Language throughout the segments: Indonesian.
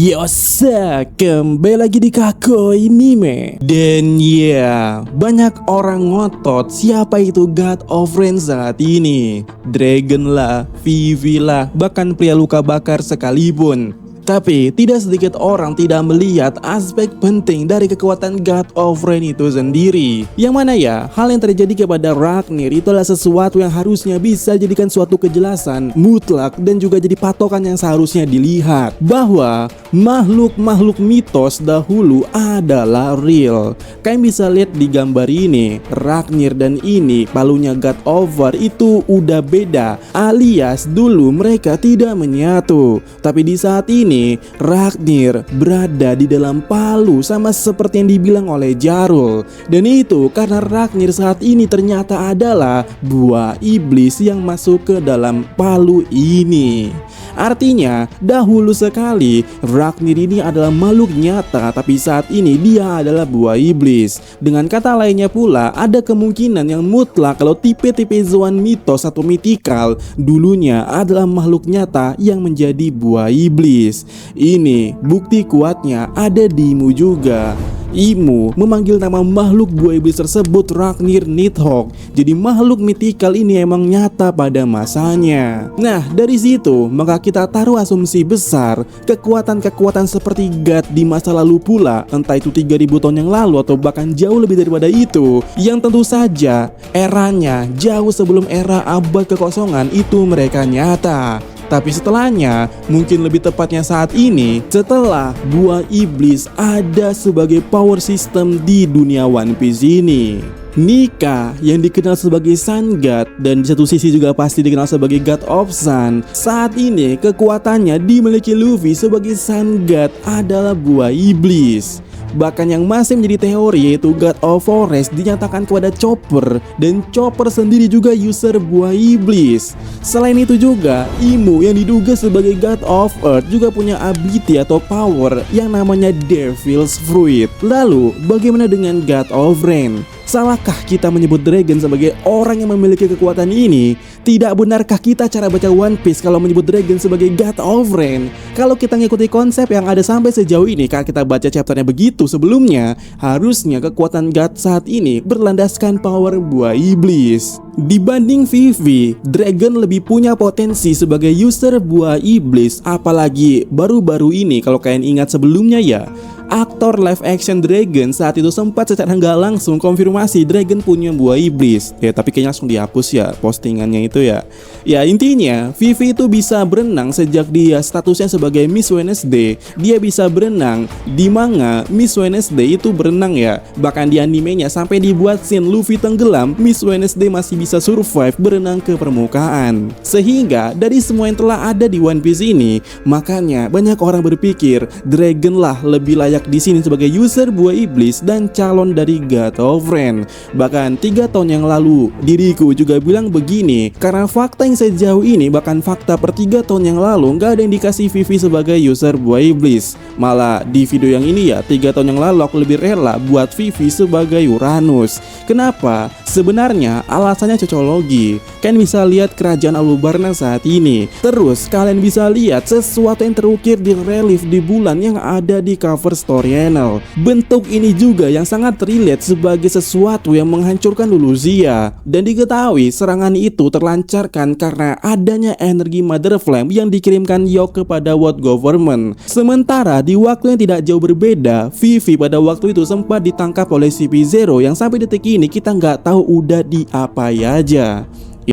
Yosa, kembali lagi di Kako Anime. Dan ya, banyak orang ngotot siapa itu God of Rain saat ini. Dragon lah, Vivi lah, bahkan pria luka bakar sekalipun. Tapi tidak sedikit orang tidak melihat aspek penting dari kekuatan God of Rain itu sendiri. Yang mana ya, hal yang terjadi kepada Ragnir itu adalah sesuatu yang harusnya bisa jadikan suatu kejelasan mutlak dan juga jadi patokan yang seharusnya dilihat. Bahwa makhluk-makhluk mitos dahulu adalah real. Kalian bisa lihat di gambar ini, Ragnir dan ini palunya God of War itu udah beda. Alias dulu mereka tidak menyatu. Tapi di saat ini Ragnir berada di dalam palu sama seperti yang dibilang oleh Jarl. Dan itu karena Ragnir saat ini ternyata adalah buah iblis yang masuk ke dalam palu ini. Artinya dahulu sekali Ragnir ini adalah makhluk nyata, tapi saat ini dia adalah buah iblis. Dengan kata lainnya pula, ada kemungkinan yang mutlak kalau tipe-tipe zoan mitos atau mitikal dulunya adalah makhluk nyata yang menjadi buah iblis. Ini bukti kuatnya ada di Imo juga. Imo memanggil nama makhluk buah iblis tersebut Ragnir Nidhogg. Jadi makhluk mitikal ini emang nyata pada masanya. Nah dari situ maka kita taruh asumsi besar kekuatan-kekuatan seperti God di masa lalu pula, entah itu 3000 tahun yang lalu atau bahkan jauh lebih daripada itu, yang tentu saja eranya jauh sebelum era abad kekosongan itu mereka nyata. Tapi setelahnya, mungkin lebih tepatnya saat ini, setelah buah iblis ada sebagai power system di dunia One Piece ini. Nika yang dikenal sebagai Sun God dan di satu sisi juga pasti dikenal sebagai God of Sun, saat ini kekuatannya dimiliki Luffy sebagai Sun God adalah buah iblis. Bahkan yang masih menjadi teori yaitu God of Forest dinyatakan kepada Chopper, dan Chopper sendiri juga user buah iblis. Selain itu juga Imo yang diduga sebagai God of Earth juga punya ability atau power yang namanya Devil's Fruit. Lalu bagaimana dengan God of Rain? Salahkah kita menyebut Dragon sebagai orang yang memiliki kekuatan ini? Tidak benarkah kita cara baca One Piece kalau menyebut Dragon sebagai God of Rain? Kalau kita ngikuti konsep yang ada sampai sejauh ini, kalau kita baca chapternya begitu sebelumnya, harusnya kekuatan God saat ini berlandaskan power buah iblis. Dibanding Vivi, Dragon lebih punya potensi sebagai user buah iblis. Apalagi baru-baru ini kalau kalian ingat sebelumnya ya, aktor live action Dragon saat itu sempat secara nggak langsung konfirmasi Dragon punya buah iblis. Ya tapi kayaknya langsung dihapus ya postingannya itu ya. Ya intinya Vivi itu bisa berenang sejak dia statusnya sebagai Miss Wednesday. Dia bisa berenang di manga Miss Wednesday itu berenang ya. Bahkan di animenya sampai dibuat scene Luffy tenggelam, Miss Wednesday masih bisa survive berenang ke permukaan. Sehingga dari semua yang telah ada di One Piece ini, makanya banyak orang berpikir Dragon lah lebih layak di sini sebagai user buah iblis dan calon dari God of Rain. Bahkan 3 tahun yang lalu diriku juga bilang begini, karena fakta yang sejauh ini, bahkan fakta per 3 tahun yang lalu nggak ada indikasi Vivi sebagai user buah iblis. Malah di video yang ini ya, 3 tahun yang lalu aku lebih rela buat Vivi sebagai Uranus. Kenapa? Sebenarnya alasannya cocologi. Kalian bisa lihat kerajaan Alubarna saat ini. Terus kalian bisa lihat sesuatu yang terukir di relief di bulan yang ada di cover Story Channel. Bentuk ini juga yang sangat relate sebagai sesuatu yang menghancurkan Lulusia. Dan diketahui serangan itu terlancarkan karena adanya energi Mother Flame yang dikirimkan Yok kepada World Government. Sementara di waktu yang tidak jauh berbeda, Vivi pada waktu itu sempat ditangkap oleh CP0 yang sampai detik ini kita nggak tahu udah diapai aja.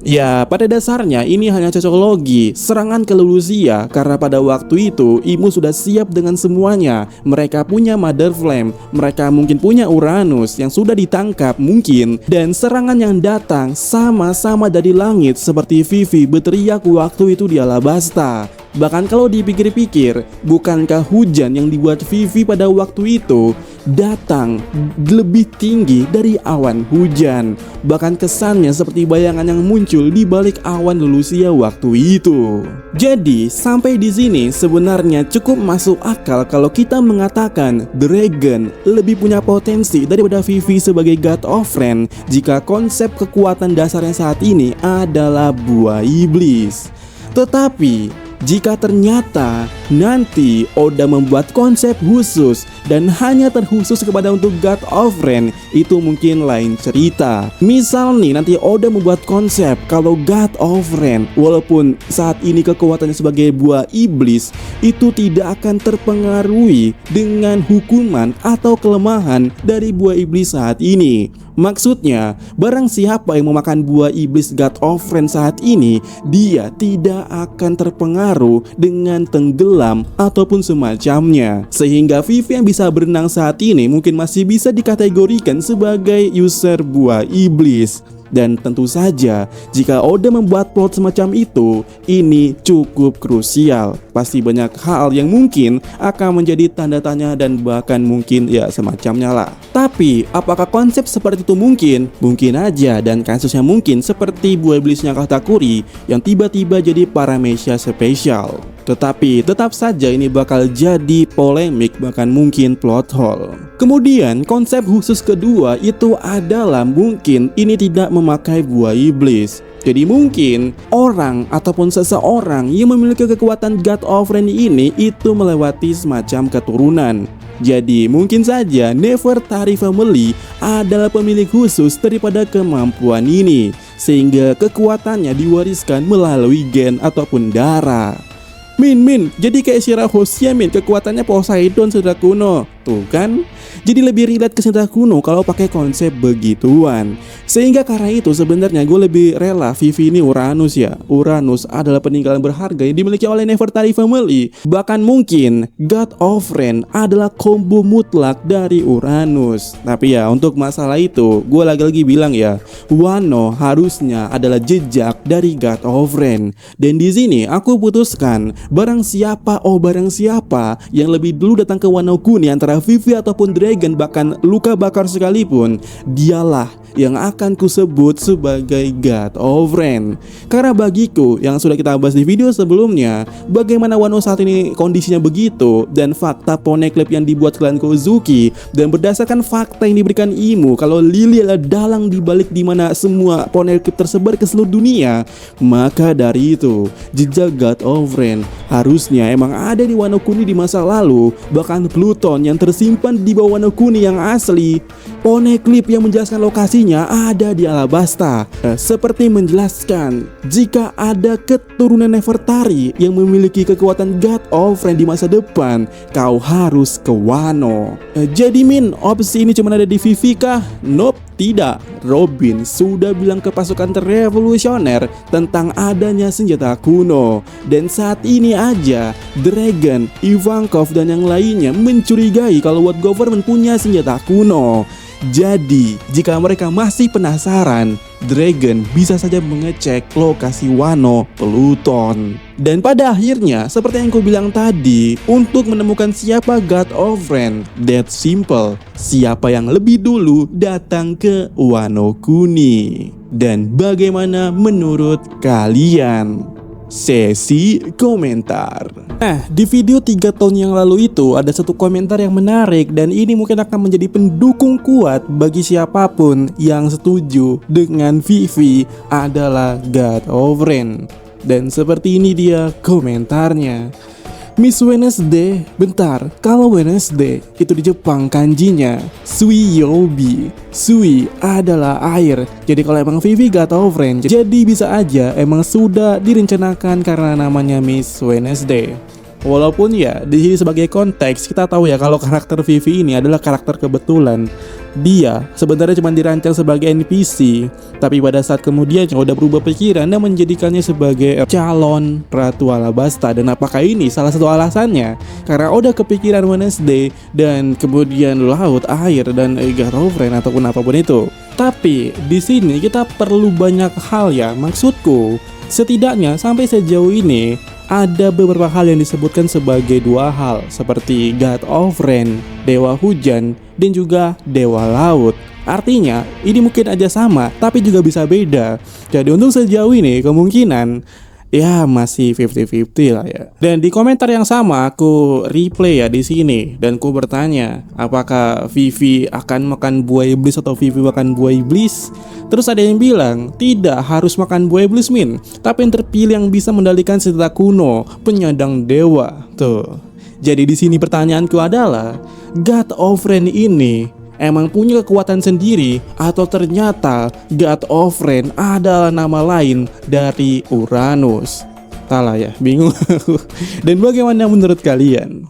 Ya pada dasarnya ini hanya cocokologi serangan ke Lulusia, karena pada waktu itu Imo sudah siap dengan semuanya. Mereka punya Mother Flame, mereka mungkin punya Uranus yang sudah ditangkap mungkin, dan serangan yang datang sama-sama dari langit seperti Vivi berteriak waktu itu di Alabasta. Bahkan kalau dipikir-pikir, bukankah hujan yang dibuat Vivi pada waktu itu datang lebih tinggi dari awan hujan? Bahkan kesannya seperti bayangan yang muncul di balik awan Lulusia waktu itu. Jadi sampai di sini sebenarnya cukup masuk akal kalau kita mengatakan Dragon lebih punya potensi daripada Vivi sebagai God of Rain jika konsep kekuatan dasarnya saat ini adalah buah iblis. Tetapi jika ternyata nanti Oda membuat konsep khusus dan hanya terkhusus kepada untuk God of Rain, itu mungkin lain cerita. Misal nih nanti Oda membuat konsep kalau God of Rain walaupun saat ini kekuatannya sebagai buah iblis itu tidak akan terpengaruhi dengan hukuman atau kelemahan dari buah iblis saat ini. Maksudnya, barang siapa yang memakan buah iblis God of Rain saat ini, dia tidak akan terpengaruh dengan tenggelam ataupun semacamnya. Sehingga Vivi yang bisa berenang saat ini mungkin masih bisa dikategorikan sebagai user buah iblis. Dan tentu saja jika Oda membuat plot semacam itu, ini cukup krusial. Pasti banyak hal yang mungkin akan menjadi tanda tanya dan bahkan mungkin ya semacamnya lah. Tapi apakah konsep seperti itu mungkin? Mungkin aja, dan kasusnya mungkin seperti buah iblisnya Katakuri yang tiba-tiba jadi Paramecia spesial. Tetapi tetap saja ini bakal jadi polemik, bahkan mungkin plot hole. Kemudian konsep khusus kedua itu adalah mungkin ini tidak memakai buah iblis. Jadi mungkin orang ataupun seseorang yang memiliki kekuatan God of Rain ini itu melewati semacam keturunan. Jadi mungkin saja Nefertari Family adalah pemilik khusus daripada kemampuan ini, sehingga kekuatannya diwariskan melalui gen ataupun darah. Min, jadi kayak Shirahoshi Min, kekuatannya Poseidon sudah kuno. Tuh kan? Jadi lebih relate ke Sinta kuno kalau pakai konsep begituan. Sehingga karena itu sebenarnya gue lebih rela Vivi ini Uranus ya. Uranus adalah peninggalan berharga yang dimiliki oleh Nefertari Family. Bahkan mungkin God of Rain adalah combo mutlak dari Uranus. Tapi ya untuk masalah itu gue lagi-lagi bilang ya, Wano harusnya adalah jejak dari God of Rain. Dan di sini aku putuskan barang siapa yang lebih dulu datang ke Wano Kuni antara Vivi ataupun Dragon, bahkan luka bakar sekalipun, dialah yang akan kusebut sebagai God of Rain. Karena bagiku yang sudah kita bahas di video sebelumnya, bagaimana Wano saat ini kondisinya begitu, dan fakta poneglyph yang dibuat klan Kozuki, dan berdasarkan fakta yang diberikan Imu kalau Lily adalah dalang dibalik dimana semua poneglyph tersebar ke seluruh dunia, maka dari itu jejak God of Rain harusnya emang ada di Wano Kuni di masa lalu. Bahkan Pluton yang tersimpan di bawah Wano Kuni yang asli, poneglyph yang menjelaskan lokasinya ada di Alabasta. Seperti menjelaskan jika ada keturunan Nefertari yang memiliki kekuatan God of Rain di masa depan, kau harus ke Wano. Jadi Min, opsi ini cuma ada di Vivi kah? Nope, tidak. Robin sudah bilang ke pasukan revolusioner tentang adanya senjata kuno. Dan saat ini aja Dragon, Ivankov dan yang lainnya mencurigai kalau World Government punya senjata kuno. Jadi jika mereka masih penasaran, Dragon bisa saja mengecek lokasi Wano Pluton. Dan pada akhirnya seperti yang ku bilang tadi, untuk menemukan siapa God of Rain, that simple. Siapa yang lebih dulu datang ke Wano Kuni. Dan bagaimana menurut kalian? Sesi komentar. Nah, di video 3 tahun yang lalu itu ada satu komentar yang menarik, dan ini mungkin akan menjadi pendukung kuat bagi siapapun yang setuju dengan Vivi adalah God of Rain. Dan seperti ini dia komentarnya. Miss Wednesday, bentar, kalau Wednesday itu di Jepang kanjinya Suiyobi. Sui adalah air. Jadi kalau emang Vivi God of Rain, jadi bisa aja emang sudah direncanakan karena namanya Miss Wednesday. Walaupun ya di sini sebagai konteks kita tahu ya kalau karakter Vivi ini adalah karakter kebetulan. Dia sebenarnya cuma dirancang sebagai NPC, tapi pada saat kemudian udah berubah pikiran dan menjadikannya sebagai calon Ratu Alabasta. Dan apakah ini salah satu alasannya? Karena udah kepikiran Wednesday dan kemudian laut, air, dan God of Rain ataupun apapun itu. Tapi di sini kita perlu banyak hal ya. Maksudku, setidaknya sampai sejauh ini ada beberapa hal yang disebutkan sebagai dua hal, seperti God of Rain, Dewa Hujan, dan juga Dewa Laut. Artinya ini mungkin aja sama, tapi juga bisa beda. Jadi untuk sejauh ini kemungkinan ya masih 50-50 lah ya. Dan di komentar yang sama aku replay ya di sini dan ku bertanya, apakah Vivi akan makan buah iblis atau Vivi makan buah iblis? Terus ada yang bilang, tidak harus makan buah iblis Min, tapi yang terpilih yang bisa mendalikan senjata kuno, penyandang dewa. Tuh. Jadi di sini pertanyaanku adalah, God of Rain ini emang punya kekuatan sendiri atau ternyata God of Rain adalah nama lain dari Uranus? Salah ya, bingung. Dan bagaimana menurut kalian?